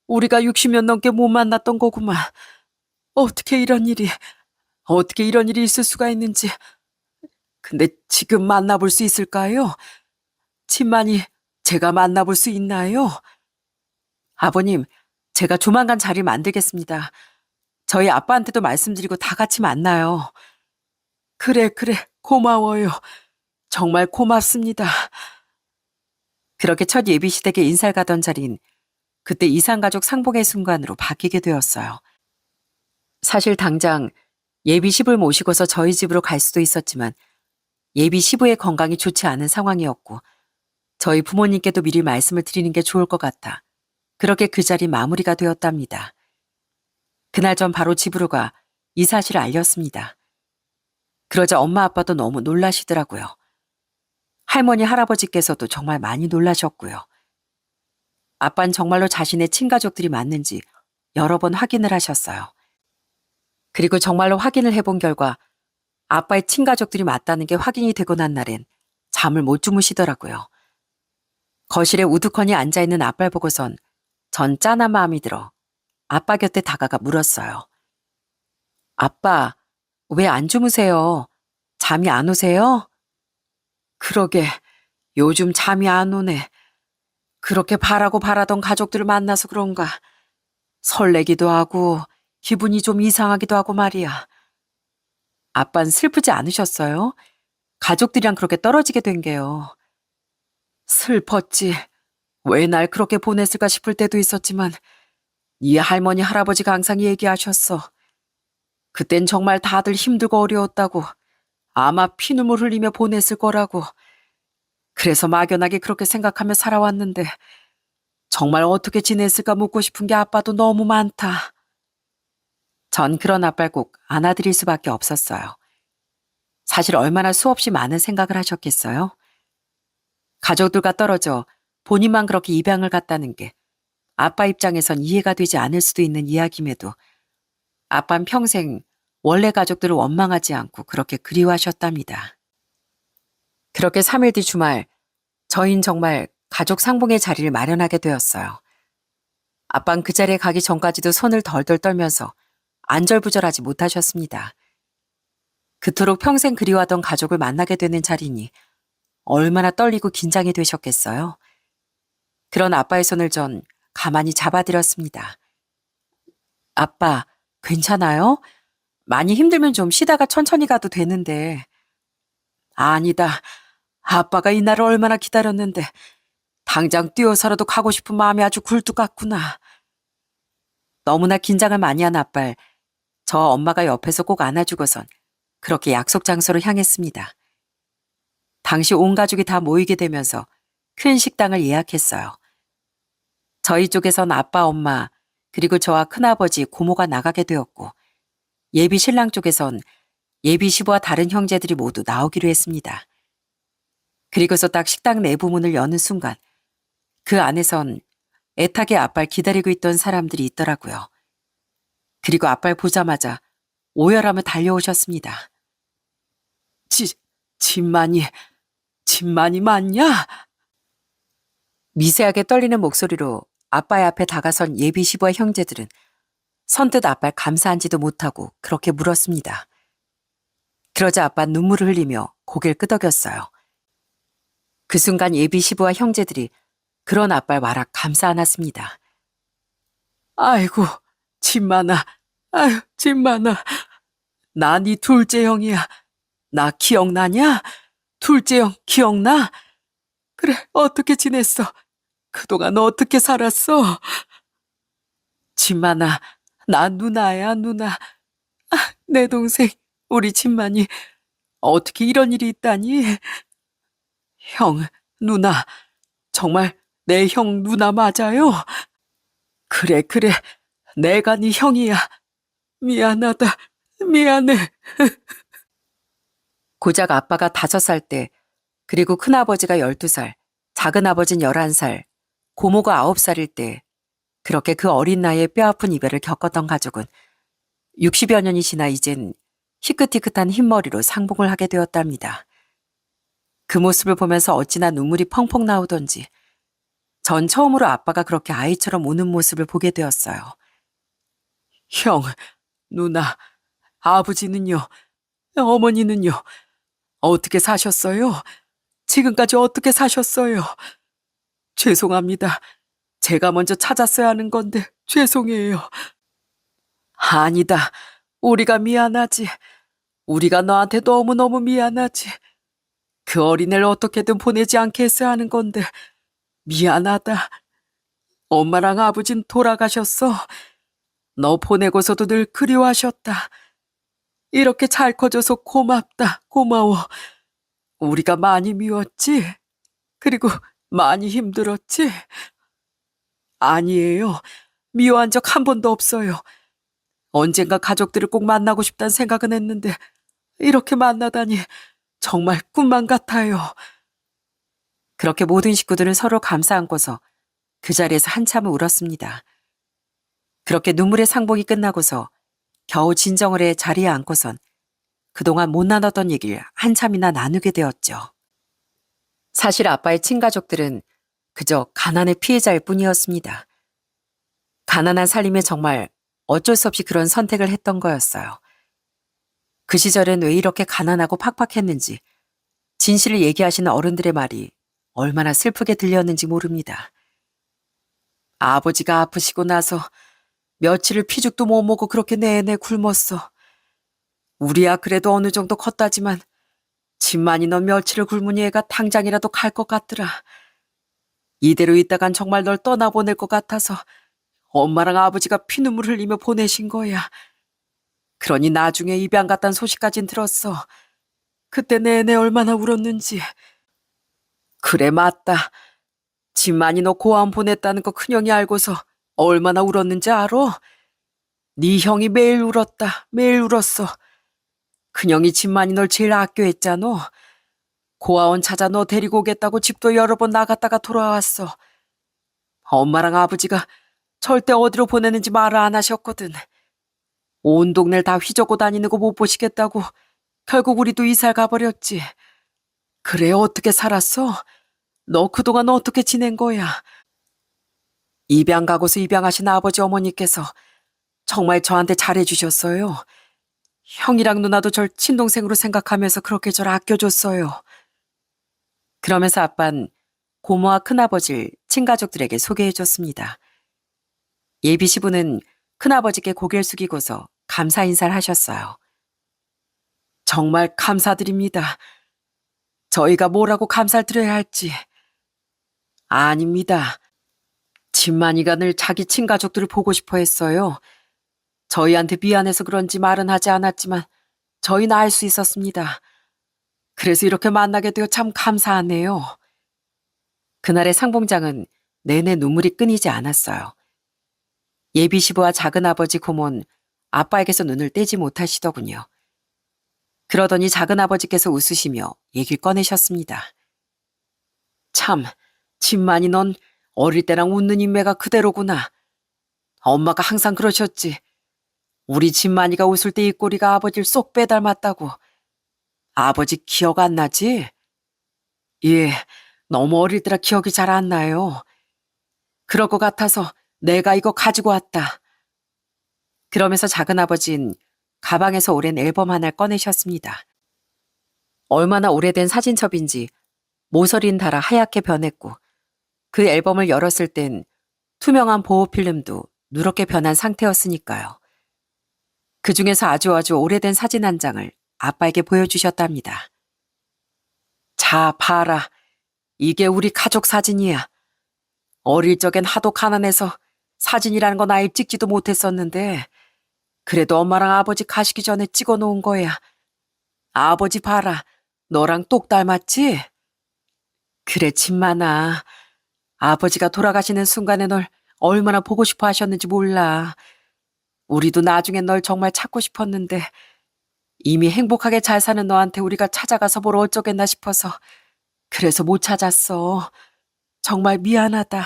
우리가 60년 넘게 못 만났던 거구만. 어떻게 이런 일이 있을 수가 있는지. 근데 지금 만나볼 수 있을까요? 진만이 제가 만나볼 수 있나요? 아버님, 제가 조만간 자리 만들겠습니다. 저희 아빠한테도 말씀드리고 다 같이 만나요. 그래, 고마워요. 정말 고맙습니다. 그렇게 첫 예비시댁에 인사를 가던 자리는 그때 이산가족 상봉의 순간으로 바뀌게 되었어요. 사실 당장 예비 시부를 모시고서 저희 집으로 갈 수도 있었지만 예비 시부의 건강이 좋지 않은 상황이었고 저희 부모님께도 미리 말씀을 드리는 게 좋을 것 같아 그렇게 그 자리 마무리가 되었답니다. 그날 전 바로 집으로 가 이 사실을 알렸습니다. 그러자 엄마 아빠도 너무 놀라시더라고요. 할머니 할아버지께서도 정말 많이 놀라셨고요. 아빠는 정말로 자신의 친가족들이 맞는지 여러 번 확인을 하셨어요. 그리고 정말로 확인을 해본 결과 아빠의 친가족들이 맞다는 게 확인이 되고 난 날엔 잠을 못 주무시더라고요. 거실에 우두커니 앉아있는 아빠를 보고선 전 짠한 마음이 들어 아빠 곁에 다가가 물었어요. 아빠, 왜 안 주무세요? 잠이 안 오세요? 그러게, 요즘 잠이 안 오네. 그렇게 바라고 바라던 가족들을 만나서 그런가. 설레기도 하고 기분이 좀 이상하기도 하고 말이야. 아빤 슬프지 않으셨어요? 가족들이랑 그렇게 떨어지게 된 게요. 슬펐지. 왜 날 그렇게 보냈을까 싶을 때도 있었지만 네 할머니 할아버지가 항상 얘기하셨어. 그땐 정말 다들 힘들고 어려웠다고. 아마 피눈물 흘리며 보냈을 거라고. 그래서 막연하게 그렇게 생각하며 살아왔는데 정말 어떻게 지냈을까 묻고 싶은 게 아빠도 너무 많다. 전 그런 아빠를 꼭 안아드릴 수밖에 없었어요. 사실 얼마나 수없이 많은 생각을 하셨겠어요? 가족들과 떨어져 본인만 그렇게 입양을 갔다는 게 아빠 입장에선 이해가 되지 않을 수도 있는 이야기임에도 아빠는 평생 원래 가족들을 원망하지 않고 그렇게 그리워하셨답니다. 그렇게 3일 뒤 주말, 저희는 정말 가족 상봉의 자리를 마련하게 되었어요. 아빠는 그 자리에 가기 전까지도 손을 덜덜 떨면서 안절부절하지 못하셨습니다. 그토록 평생 그리워하던 가족을 만나게 되는 자리니 얼마나 떨리고 긴장이 되셨겠어요. 그런 아빠의 손을 전 가만히 잡아드렸습니다. 아빠, 괜찮아요? 많이 힘들면 좀 쉬다가 천천히 가도 되는데. 아니다. 아빠가 이 날을 얼마나 기다렸는데 당장 뛰어서라도 가고 싶은 마음이 아주 굴뚝 같구나. 너무나 긴장을 많이 한 아빠를 저 엄마가 옆에서 꼭 안아주고선 그렇게 약속 장소로 향했습니다. 당시 온 가족이 다 모이게 되면서 큰 식당을 예약했어요. 저희 쪽에선 아빠, 엄마, 그리고 저와 큰아버지, 고모가 나가게 되었고 예비 신랑 쪽에선 예비 시부와 다른 형제들이 모두 나오기로 했습니다. 그리고서 딱 식당 내부 문을 여는 순간 그 안에선 애타게 아빠를 기다리고 있던 사람들이 있더라고요. 그리고 아빠를 보자마자 오열하며 달려오셨습니다. 진만이 맞냐? 미세하게 떨리는 목소리로 아빠의 앞에 다가선 예비 시부와 형제들은 선뜻 아빠를 감사한지도 못하고 그렇게 물었습니다. 그러자 아빠는 눈물을 흘리며 고개를 끄덕였어요. 그 순간 예비 시부와 형제들이 그런 아빠를 와락 감싸 안았습니다. 아이고, 진만아, 아유, 진만아. 나 네 둘째 형이야. 나 기억나냐? 둘째 형 기억나? 그래, 어떻게 지냈어? 그동안 어떻게 살았어? 진만아, 나 누나야, 누나. 내 동생, 우리 진만이 어떻게 이런 일이 있다니? 형, 누나, 정말 내 형 누나 맞아요? 그래, 내가 네 형이야. 미안하다, 미안해. 고작 아빠가 5살 때, 그리고 큰아버지가 12살, 작은아버지는 11살, 고모가 9살일 때, 그렇게 그 어린 나이에 뼈아픈 이별을 겪었던 가족은 60여 년이 지나 이젠 희끗희끗한 흰머리로 상봉을 하게 되었답니다. 그 모습을 보면서 어찌나 눈물이 펑펑 나오던지 전 처음으로 아빠가 그렇게 아이처럼 우는 모습을 보게 되었어요. 형, 누나, 아버지는요? 어머니는요? 어떻게 사셨어요? 지금까지 어떻게 사셨어요? 죄송합니다. 제가 먼저 찾았어야 하는 건데 죄송해요. 아니다. 우리가 미안하지. 우리가 너한테 너무너무 미안하지. 그 어린애를 어떻게든 보내지 않게 했어야 하는 건데 미안하다. 엄마랑 아버진 돌아가셨어. 너 보내고서도 늘 그리워하셨다. 이렇게 잘 커져서 고맙다, 고마워. 우리가 많이 미웠지? 그리고 많이 힘들었지? 아니에요. 미워한 적 한 번도 없어요. 언젠가 가족들을 꼭 만나고 싶다는 생각은 했는데 이렇게 만나다니 정말 꿈만 같아요. 그렇게 모든 식구들은 서로 감싸 안고서 그 자리에서 한참을 울었습니다. 그렇게 눈물의 상봉이 끝나고서 겨우 진정을 해 자리에 앉고선 그동안 못 나눴던 얘기를 한참이나 나누게 되었죠. 사실 아빠의 친가족들은 그저 가난의 피해자일 뿐이었습니다. 가난한 살림에 정말 어쩔 수 없이 그런 선택을 했던 거였어요. 그 시절엔 왜 이렇게 가난하고 팍팍했는지 진실을 얘기하시는 어른들의 말이 얼마나 슬프게 들렸는지 모릅니다. 아버지가 아프시고 나서 며칠을 피죽도 못 먹고 그렇게 내내 굶었어. 우리야 그래도 어느 정도 컸다지만 집만이 넌 며칠을 굶으니 애가 당장이라도 갈 것 같더라. 이대로 있다간 정말 널 떠나보낼 것 같아서 엄마랑 아버지가 피눈물 흘리며 보내신 거야. 그러니 나중에 입양 갔다는 소식까진 들었어. 그때 내내 얼마나 울었는지. 그래 맞다. 집만이 너 고아원 보냈다는 거 큰형이 알고서 얼마나 울었는지 알아? 네 형이 매일 울었다. 매일 울었어. 큰형이 집만이 널 제일 아껴했잖아. 고아원 찾아 너 데리고 오겠다고 집도 여러 번 나갔다가 돌아왔어. 엄마랑 아버지가 절대 어디로 보내는지 말을 안 하셨거든. 온 동네를 다 휘저고 다니는 거 못 보시겠다고 결국 우리도 이사를 가버렸지. 그래 어떻게 살았어? 너 그동안 어떻게 지낸 거야? 입양 가고서 입양하신 아버지 어머니께서 정말 저한테 잘해주셨어요. 형이랑 누나도 절 친동생으로 생각하면서 그렇게 절 아껴줬어요. 그러면서 아빤 고모와 큰아버지를 친가족들에게 소개해줬습니다. 예비 시부는 큰아버지께 고개를 숙이고서 감사 인사를 하셨어요. 정말 감사드립니다. 저희가 뭐라고 감사를 드려야 할지. 아닙니다. 진만이가 늘 자기 친가족들을 보고 싶어 했어요. 저희한테 미안해서 그런지 말은 하지 않았지만 저희는 알 수 있었습니다. 그래서 이렇게 만나게 되어 참 감사하네요. 그날의 상봉장은 내내 눈물이 끊이지 않았어요. 예비 시부와 작은아버지 고모는 아빠에게서 눈을 떼지 못하시더군요. 그러더니 작은아버지께서 웃으시며 얘기를 꺼내셨습니다. 참, 진만이 넌 어릴 때랑 웃는 인매가 그대로구나. 엄마가 항상 그러셨지. 우리 진만이가 웃을 때 입꼬리가 아버지를 쏙 빼닮았다고. 아버지 기억 안 나지? 예, 너무 어릴 때라 기억이 잘 안 나요. 그럴 것 같아서 내가 이거 가지고 왔다. 그러면서 작은아버진 가방에서 오랜 앨범 하나를 꺼내셨습니다. 얼마나 오래된 사진첩인지 모서리는 달아 하얗게 변했고 그 앨범을 열었을 땐 투명한 보호필름도 누렇게 변한 상태였으니까요. 그 중에서 아주 오래된 사진 한 장을 아빠에게 보여주셨답니다. 자, 봐라. 이게 우리 가족 사진이야. 어릴 적엔 하도 가난해서 사진이라는 건 아예 찍지도 못했었는데 그래도 엄마랑 아버지 가시기 전에 찍어 놓은 거야. 아버지 봐라. 너랑 똑 닮았지? 그래, 진만아. 아버지가 돌아가시는 순간에 널 얼마나 보고 싶어 하셨는지 몰라. 우리도 나중엔 널 정말 찾고 싶었는데 이미 행복하게 잘 사는 너한테 우리가 찾아가서 뭘 어쩌겠나 싶어서 그래서 못 찾았어. 정말 미안하다.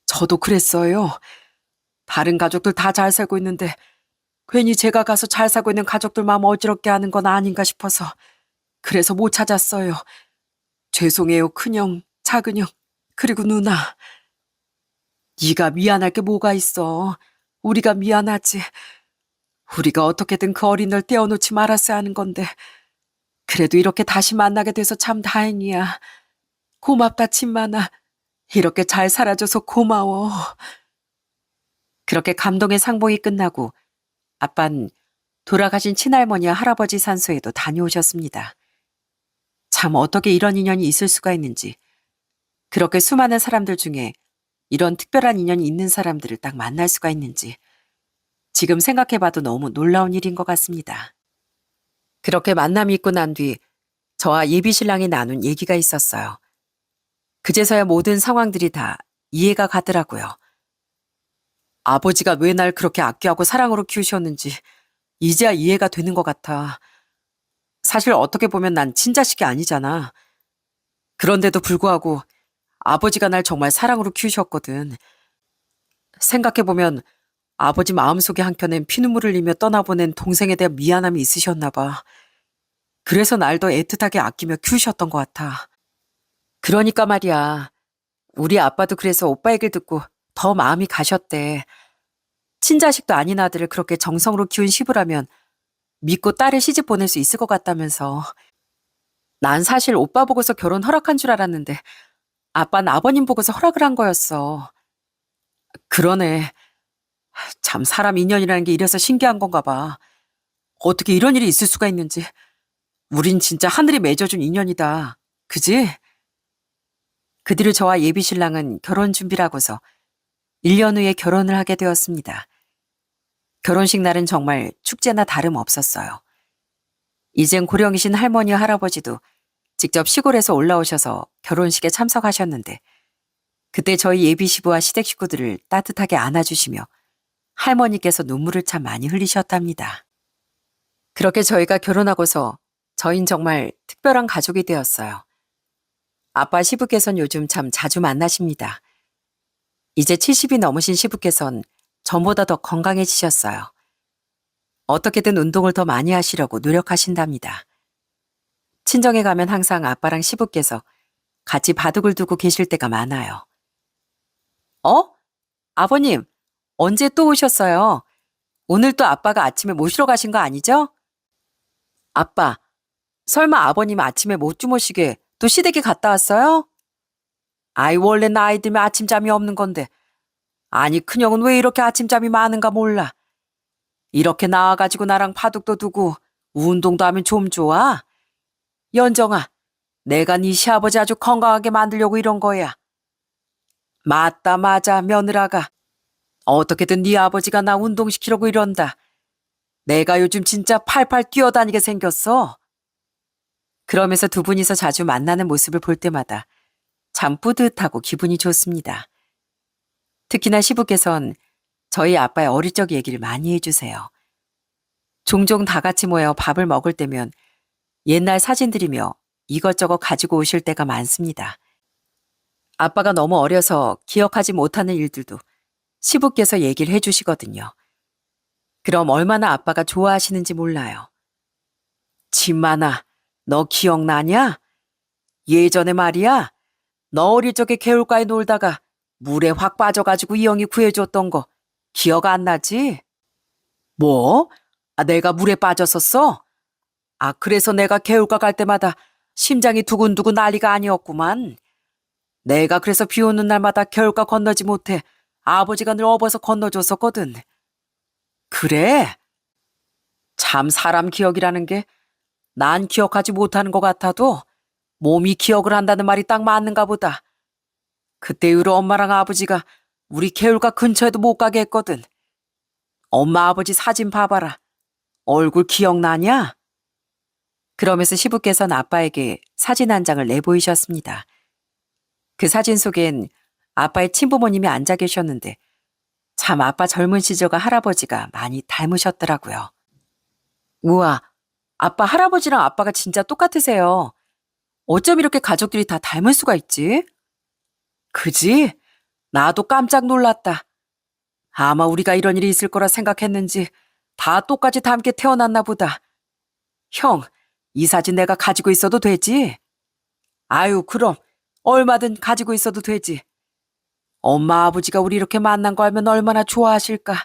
저도 그랬어요. 다른 가족들 다 잘 살고 있는데 괜히 제가 가서 잘 살고 있는 가족들 마음 어지럽게 하는 건 아닌가 싶어서 그래서 못 찾았어요. 죄송해요, 큰형, 작은형, 그리고 누나. 네가 미안할 게 뭐가 있어. 우리가 미안하지. 우리가 어떻게든 그 어린 널 떼어놓지 말았어야 하는 건데 그래도 이렇게 다시 만나게 돼서 참 다행이야. 고맙다, 친만아. 이렇게 잘 살아줘서 고마워. 그렇게 감동의 상봉이 끝나고 아빤 돌아가신 친할머니와 할아버지 산소에도 다녀오셨습니다. 참 어떻게 이런 인연이 있을 수가 있는지, 그렇게 수많은 사람들 중에 이런 특별한 인연이 있는 사람들을 딱 만날 수가 있는지 지금 생각해봐도 너무 놀라운 일인 것 같습니다. 그렇게 만남이 있고 난 뒤 저와 예비 신랑이 나눈 얘기가 있었어요. 그제서야 모든 상황들이 다 이해가 가더라고요. 아버지가 왜 날 그렇게 아껴하고 사랑으로 키우셨는지 이제야 이해가 되는 것 같아. 사실 어떻게 보면 난 친자식이 아니잖아. 그런데도 불구하고 아버지가 날 정말 사랑으로 키우셨거든. 생각해보면 아버지 마음속에 한켠엔 피눈물을 흘리며 떠나보낸 동생에 대한 미안함이 있으셨나 봐. 그래서 날 더 애틋하게 아끼며 키우셨던 것 같아. 그러니까 말이야. 우리 아빠도 그래서 오빠 얘기를 듣고 더 마음이 가셨대. 친자식도 아닌 아들을 그렇게 정성으로 키운 시부라면 믿고 딸을 시집 보낼 수 있을 것 같다면서. 난 사실 오빠 보고서 결혼 허락한 줄 알았는데 아빠는 아버님 보고서 허락을 한 거였어. 그러네. 참 사람 인연이라는 게 이래서 신기한 건가 봐. 어떻게 이런 일이 있을 수가 있는지. 우린 진짜 하늘이 맺어준 인연이다. 그지? 그 뒤로 저와 예비 신랑은 결혼 준비를 하고서 1년 후에 결혼을 하게 되었습니다. 결혼식 날은 정말 축제나 다름없었어요. 이젠 고령이신 할머니와 할아버지도 직접 시골에서 올라오셔서 결혼식에 참석하셨는데 그때 저희 예비 시부와 시댁 식구들을 따뜻하게 안아주시며 할머니께서 눈물을 참 많이 흘리셨답니다. 그렇게 저희가 결혼하고서 저흰 정말 특별한 가족이 되었어요. 아빠 시부께서는 요즘 참 자주 만나십니다. 이제 70이 넘으신 시부께서는 전보다 더 건강해지셨어요. 어떻게든 운동을 더 많이 하시려고 노력하신답니다. 친정에 가면 항상 아빠랑 시부께서 같이 바둑을 두고 계실 때가 많아요. 어? 아버님, 언제 또 오셨어요? 오늘 또 아빠가 아침에 모시러 가신 거 아니죠? 아빠, 설마 아버님 아침에 못 주무시게 또 시댁에 갔다 왔어요? 아이, 원래 나이 들면 아침잠이 없는 건데. 아니, 큰형은 왜 이렇게 아침잠이 많은가 몰라. 이렇게 나와가지고 나랑 바둑도 두고 운동도 하면 좀 좋아? 연정아, 내가 네 시아버지 아주 건강하게 만들려고 이런 거야. 맞다, 맞아, 며느라가. 어떻게든 네 아버지가 나 운동시키려고 이런다. 내가 요즘 진짜 팔팔 뛰어다니게 생겼어. 그러면서 두 분이서 자주 만나는 모습을 볼 때마다 참 뿌듯하고 기분이 좋습니다. 특히나 시부께선 저희 아빠의 어릴 적 얘기를 많이 해주세요. 종종 다 같이 모여 밥을 먹을 때면 옛날 사진들이며 이것저것 가지고 오실 때가 많습니다. 아빠가 너무 어려서 기억하지 못하는 일들도 시부께서 얘기를 해주시거든요. 그럼 얼마나 아빠가 좋아하시는지 몰라요. 진만아, 너 기억나냐? 예전에 말이야, 너 어릴 적에 개울가에 놀다가 물에 확 빠져가지고 이 형이 구해줬던 거 기억 안 나지? 뭐? 아, 내가 물에 빠졌었어? 아, 그래서 내가 개울가 갈 때마다 심장이 두근두근 난리가 아니었구만. 내가 그래서 비 오는 날마다 개울가 건너지 못해 아버지가 늘 업어서 건너줬었거든. 그래? 참 사람 기억이라는 게 난 기억하지 못하는 것 같아도 몸이 기억을 한다는 말이 딱 맞는가 보다. 그때 이후로 엄마랑 아버지가 우리 개울가 근처에도 못 가게 했거든. 엄마 아버지 사진 봐봐라. 얼굴 기억나냐? 그러면서 시부께서는 아빠에게 사진 한 장을 내보이셨습니다. 그 사진 속엔 아빠의 친부모님이 앉아 계셨는데 참 아빠 젊은 시절과 할아버지가 많이 닮으셨더라고요. 우와, 아빠 할아버지랑 아빠가 진짜 똑같으세요. 어쩜 이렇게 가족들이 다 닮을 수가 있지? 그지? 나도 깜짝 놀랐다. 아마 우리가 이런 일이 있을 거라 생각했는지 다 똑같이 닮게 태어났나 보다. 형, 이 사진 내가 가지고 있어도 되지? 아유, 그럼 얼마든 가지고 있어도 되지. 엄마 아버지가 우리 이렇게 만난 거 알면 얼마나 좋아하실까.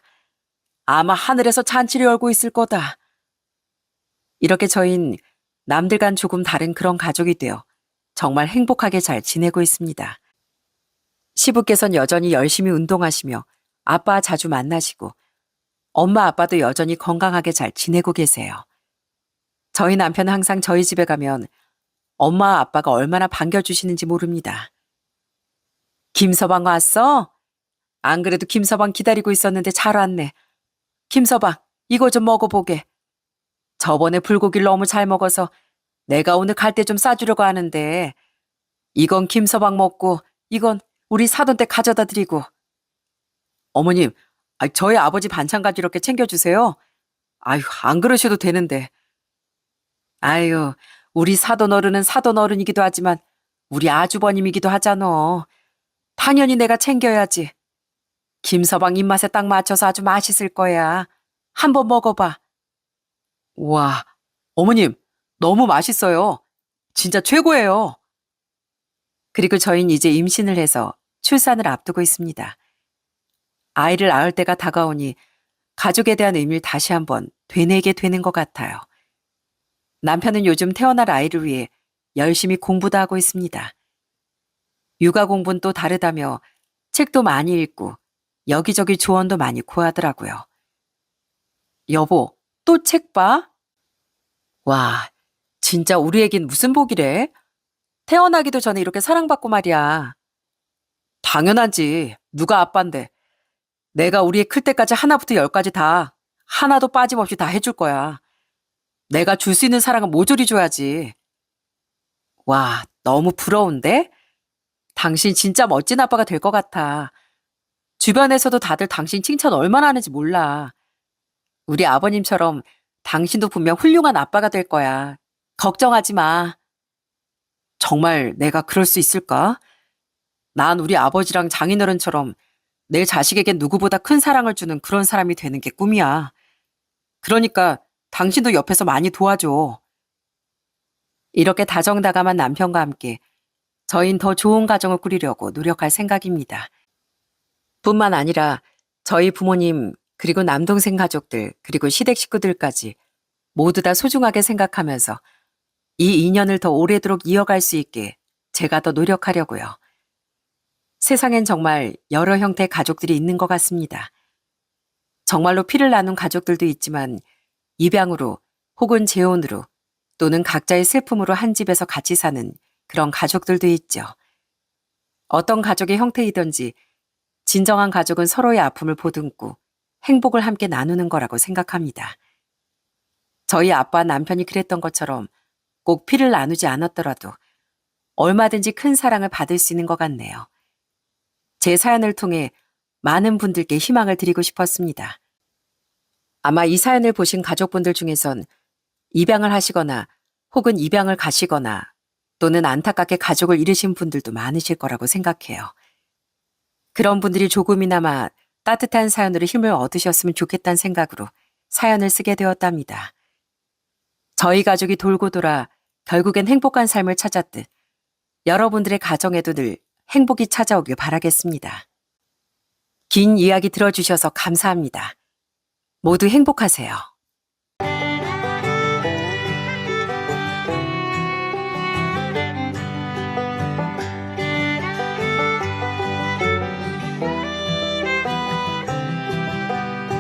아마 하늘에서 잔치를 열고 있을 거다. 이렇게 저흰 남들과는 조금 다른 그런 가족이 되어 정말 행복하게 잘 지내고 있습니다. 시부께서는 여전히 열심히 운동하시며 아빠 자주 만나시고 엄마 아빠도 여전히 건강하게 잘 지내고 계세요. 저희 남편은 항상 저희 집에 가면 엄마 아빠가 얼마나 반겨주시는지 모릅니다. 김서방 왔어? 안 그래도 김서방 기다리고 있었는데 잘 왔네. 김서방, 이거 좀 먹어보게. 저번에 불고기를 너무 잘 먹어서 내가 오늘 갈 때 좀 싸주려고 하는데 이건 김서방 먹고 이건 우리 사돈 때 가져다 드리고. 어머님, 저희 아버지 반찬까지 이렇게 챙겨주세요. 아유, 안 그러셔도 되는데. 아유, 우리 사돈 어른은 사돈 어른이기도 하지만 우리 아주버님이기도 하잖아. 당연히 내가 챙겨야지. 김서방 입맛에 딱 맞춰서 아주 맛있을 거야. 한번 먹어봐. 우와, 어머님, 너무 맛있어요. 진짜 최고예요. 그리고 저희는 이제 임신을 해서 출산을 앞두고 있습니다. 아이를 낳을 때가 다가오니 가족에 대한 의미를 다시 한번 되뇌게 되는 것 같아요. 남편은 요즘 태어날 아이를 위해 열심히 공부도 하고 있습니다. 육아 공부는 또 다르다며 책도 많이 읽고 여기저기 조언도 많이 구하더라고요. 여보, 또 책 봐? 와, 진짜 우리 애긴 무슨 복이래? 태어나기도 전에 이렇게 사랑받고 말이야. 당연하지. 누가 아빠인데. 내가 우리 애 클 때까지 하나부터 열까지 다 하나도 빠짐없이 다 해줄 거야. 내가 줄 수 있는 사랑은 모조리 줘야지. 와, 너무 부러운데? 당신 진짜 멋진 아빠가 될 것 같아. 주변에서도 다들 당신 칭찬 얼마나 하는지 몰라. 우리 아버님처럼 당신도 분명 훌륭한 아빠가 될 거야. 걱정하지 마. 정말 내가 그럴 수 있을까? 난 우리 아버지랑 장인어른처럼 내 자식에겐 누구보다 큰 사랑을 주는 그런 사람이 되는 게 꿈이야. 그러니까 당신도 옆에서 많이 도와줘. 이렇게 다정다감한 남편과 함께 저희는 더 좋은 가정을 꾸리려고 노력할 생각입니다. 뿐만 아니라 저희 부모님 그리고 남동생 가족들 그리고 시댁 식구들까지 모두 다 소중하게 생각하면서 이 인연을 더 오래도록 이어갈 수 있게 제가 더 노력하려고요. 세상엔 정말 여러 형태의 가족들이 있는 것 같습니다. 정말로 피를 나눈 가족들도 있지만 입양으로 혹은 재혼으로 또는 각자의 슬픔으로 한 집에서 같이 사는 그런 가족들도 있죠. 어떤 가족의 형태이든지 진정한 가족은 서로의 아픔을 보듬고 행복을 함께 나누는 거라고 생각합니다. 저희 아빠 남편이 그랬던 것처럼 꼭 피를 나누지 않았더라도 얼마든지 큰 사랑을 받을 수 있는 것 같네요. 제 사연을 통해 많은 분들께 희망을 드리고 싶었습니다. 아마 이 사연을 보신 가족분들 중에선 입양을 하시거나 혹은 입양을 가시거나 또는 안타깝게 가족을 잃으신 분들도 많으실 거라고 생각해요. 그런 분들이 조금이나마 따뜻한 사연으로 힘을 얻으셨으면 좋겠다는 생각으로 사연을 쓰게 되었답니다. 저희 가족이 돌고 돌아 결국엔 행복한 삶을 찾았듯 여러분들의 가정에도 늘 행복이 찾아오길 바라겠습니다. 긴 이야기 들어주셔서 감사합니다. 모두 행복하세요.